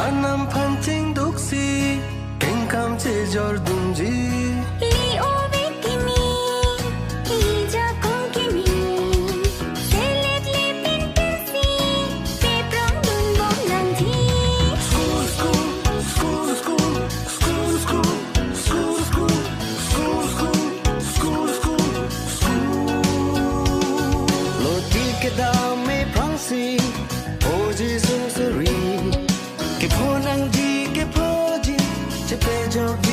anam pancing duksi kengkam che jor dunji li o bekimi ija kong kimi selet le pintensi pe prong dun bom nangji school school school school school school school school school school school school school loti ke dam me phangsi oji sum suri ke phonang ji ke phoji che pe jog